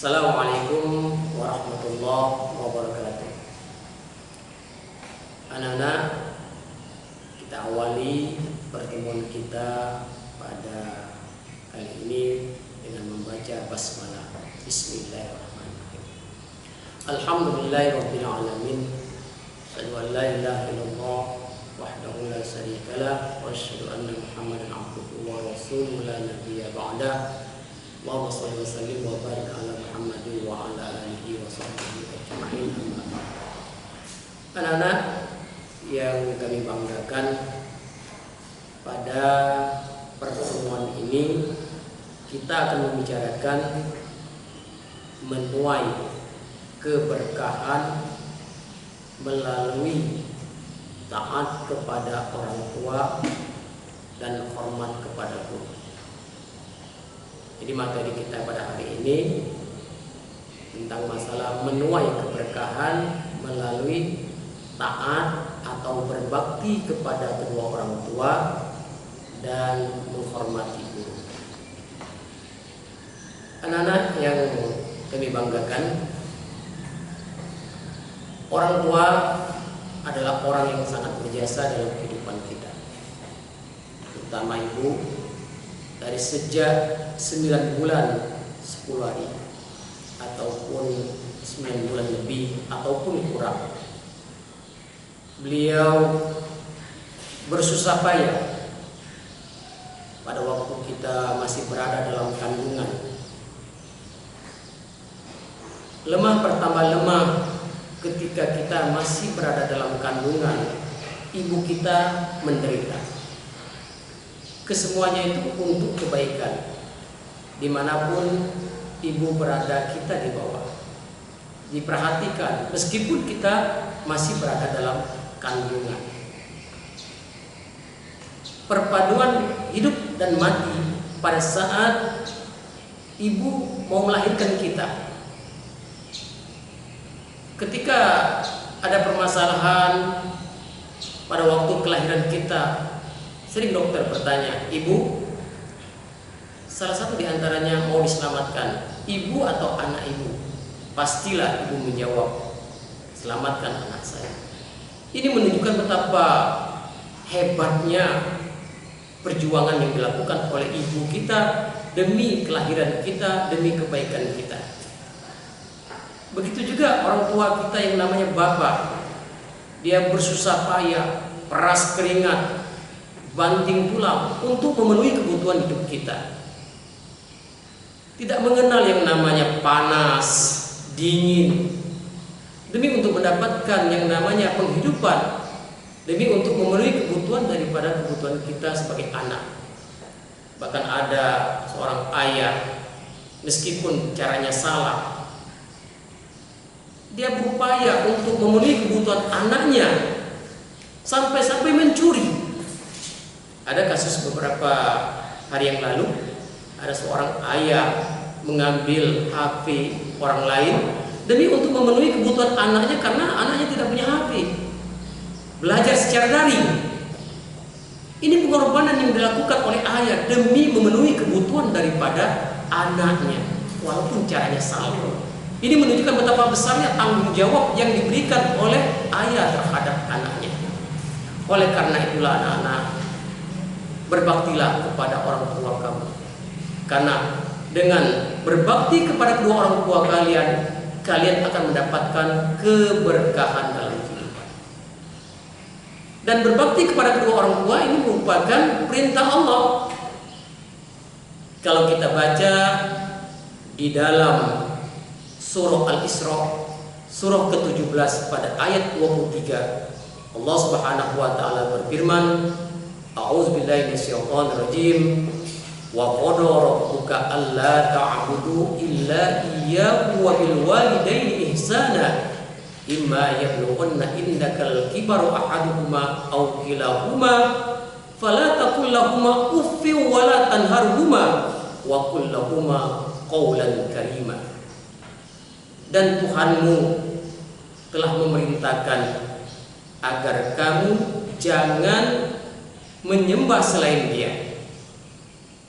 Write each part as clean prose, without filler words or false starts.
Assalamualaikum warahmatullahi wabarakatuh. Anak-anak, kita awali pertemuan kita pada kali ini dengan membaca basmalah. Bismillahirrahmanirrahim. Alhamdulillahirabbil alamin. Asyhadu an la ilaha illallah wahdahu la syarikalah wa asyhadu anna Muhammadan abduhu wa rasuluhu la nabiyya ba'dah. Allahumma shalli wa sallim wa barik ala Muhammadin wa ala alihi wa sahbihi ajma'in. Anak-anak yang kami banggakan, pada pertemuan ini kita akan membicarakan menuai keberkahan melalui taat kepada orang tua dan hormat kepada guru. Jadi materi kita pada hari ini tentang masalah menuai keberkahan melalui taat atau berbakti kepada kedua orang tua dan menghormati guru. Anak-anak yang kami banggakan, orang tua adalah orang yang sangat berjasa dalam kehidupan kita, terutama ibu. Dari sejak 9 bulan 10 hari ataupun 9 bulan lebih ataupun kurang, beliau bersusah payah pada waktu kita masih berada dalam kandungan. Lemah pertama lemah ketika kita masih berada dalam kandungan, ibu kita menderita. Kesemuanya itu untuk kebaikan. Dimanapun ibu berada, kita di bawah. Diperhatikan meskipun kita masih berada dalam kandungan. Perpaduan hidup dan mati pada saat ibu mau melahirkan kita. Ketika ada permasalahan pada waktu kelahiran kita, sering dokter bertanya, ibu, salah satu di antaranya mau diselamatkan, ibu atau anak ibu? Pastilah ibu menjawab, selamatkan anak saya. Ini menunjukkan betapa hebatnya perjuangan yang dilakukan oleh ibu kita demi kelahiran kita, demi kebaikan kita. Begitu juga orang tua kita yang namanya bapak. Dia bersusah payah, peras keringat, banting tulang untuk memenuhi kebutuhan hidup kita. Tidak mengenal yang namanya panas, dingin, demi untuk mendapatkan yang namanya penghidupan, demi untuk memenuhi kebutuhan daripada kebutuhan kita sebagai anak. Bahkan ada seorang ayah, meskipun caranya salah, dia berupaya untuk memenuhi kebutuhan anaknya, sampai-sampai mencuri. Ada kasus beberapa hari yang lalu, ada seorang ayah mengambil HP orang lain demi untuk memenuhi kebutuhan anaknya karena anaknya tidak punya HP. Belajar secara daring. Ini pengorbanan yang dilakukan oleh ayah demi memenuhi kebutuhan daripada anaknya, walaupun caranya salah. Ini menunjukkan betapa besarnya tanggung jawab yang diberikan oleh ayah terhadap anaknya. Oleh karena itulah anak-anak, berbaktilah kepada orang tua kamu. Karena dengan berbakti kepada kedua orang tua kalian, kalian akan mendapatkan keberkahan dalam kehidupan. Dan berbakti kepada kedua orang tua ini merupakan perintah Allah. Kalau kita baca di dalam surah Al-Isra, surah ke-17 pada ayat 23, Allah Subhanahu wa taala berfirman, A'udzubillahi minasyaitonirrajim. Wa qada rabbuka alla ta'budu illa iyyahu wa bil walidaini ihsana imma yablughanna indakal kibaru ahaduhuma aw kilahuma fala taqul lahumā uffin wa la tanharhumā wa qul lahumā qawlan karīmā. Dan Tuhanmu telah memerintahkan agar kamu jangan menyembah selain Dia,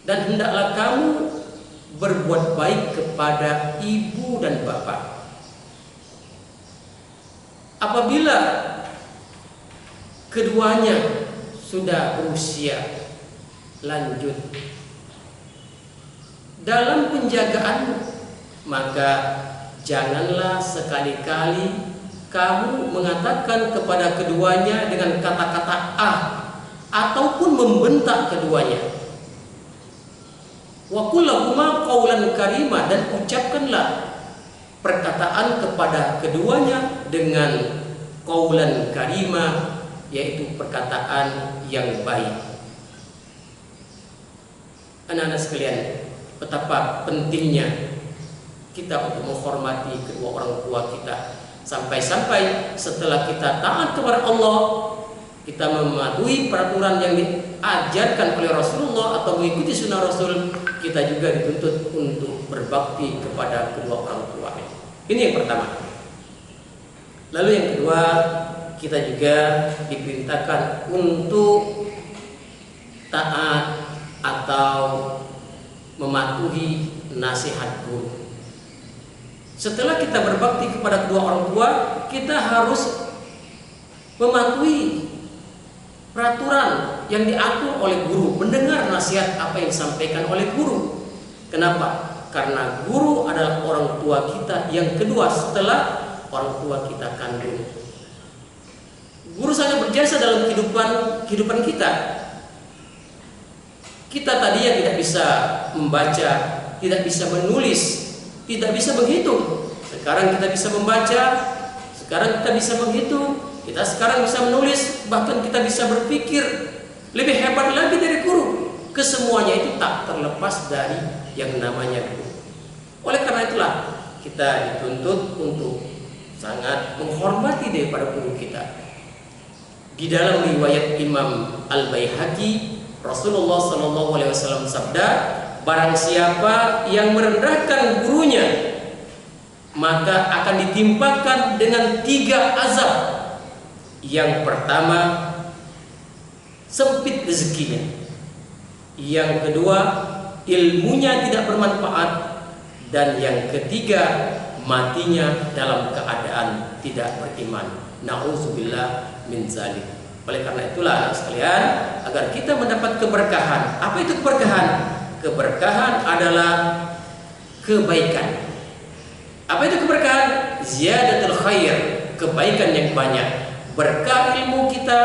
dan hendaklah kamu berbuat baik kepada ibu dan bapak. Apabila keduanya sudah berusia lanjut dalam penjagaanmu, maka janganlah sekali-kali kamu mengatakan kepada keduanya dengan kata-kata ataupun membentak keduanya. Wa qul lahuma qawlan karima, dan ucapkanlah perkataan kepada keduanya dengan qawlan karima, yaitu perkataan yang baik. Anak-anak sekalian, betapa pentingnya kita untuk menghormati kedua orang tua kita, sampai-sampai setelah kita taat kepada Allah, kita mematuhi peraturan yang diajarkan oleh Rasulullah atau mengikuti sunnah Rasul, kita juga dituntut untuk berbakti kepada kedua orang tua. Ini yang pertama. Lalu yang kedua, kita juga diperintahkan untuk taat atau mematuhi nasihat guru. Setelah kita berbakti kepada kedua orang tua, kita harus mematuhi peraturan yang diatur oleh guru, mendengar nasihat apa yang disampaikan oleh guru. Kenapa? Karena guru adalah orang tua kita yang kedua setelah orang tua kita kandung. Guru sangat berjasa dalam kehidupan kita. Kita tadinya tidak bisa membaca, tidak bisa menulis, tidak bisa menghitung. Sekarang kita bisa membaca, sekarang kita bisa menghitung, kita sekarang bisa menulis, bahkan kita bisa berpikir. Lebih hebat lagi dari guru. Kesemuanya itu tak terlepas dari yang namanya guru. Oleh karena itulah kita dituntut untuk sangat menghormati daripada guru kita. Di dalam riwayat Imam Al-Baihaqi, Rasulullah SAW sabda, barang siapa yang merendahkan gurunya, maka akan ditimpakan dengan 3 azab. Yang pertama, sempit rezekinya. Yang kedua, ilmunya tidak bermanfaat. Dan yang ketiga, matinya dalam keadaan tidak beriman. Na'udzubillah min zalik. Oleh karena itulah anak sekalian, agar kita mendapat keberkahan. Apa itu keberkahan? Keberkahan adalah kebaikan. Apa itu keberkahan? Ziyadatul khair, kebaikan yang banyak. Berkah ilmu kita,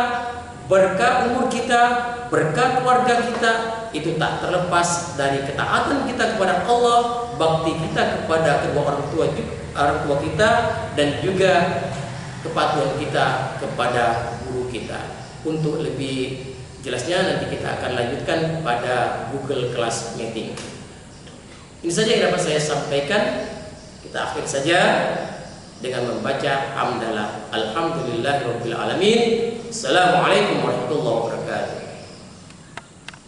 berkah umur kita, berkah keluarga kita, itu tak terlepas dari ketaatan kita kepada Allah, bakti kita kepada kedua orang tua kita, dan juga kepatuhan kita kepada guru kita. Untuk lebih jelasnya nanti kita akan lanjutkan pada Google Class Meeting. Ini saja yang dapat saya sampaikan. Kita akhir saja dengan membaca hamdalah. Alhamdulillahirabbil alamin. Assalamualaikum warahmatullahi wabarakatuh.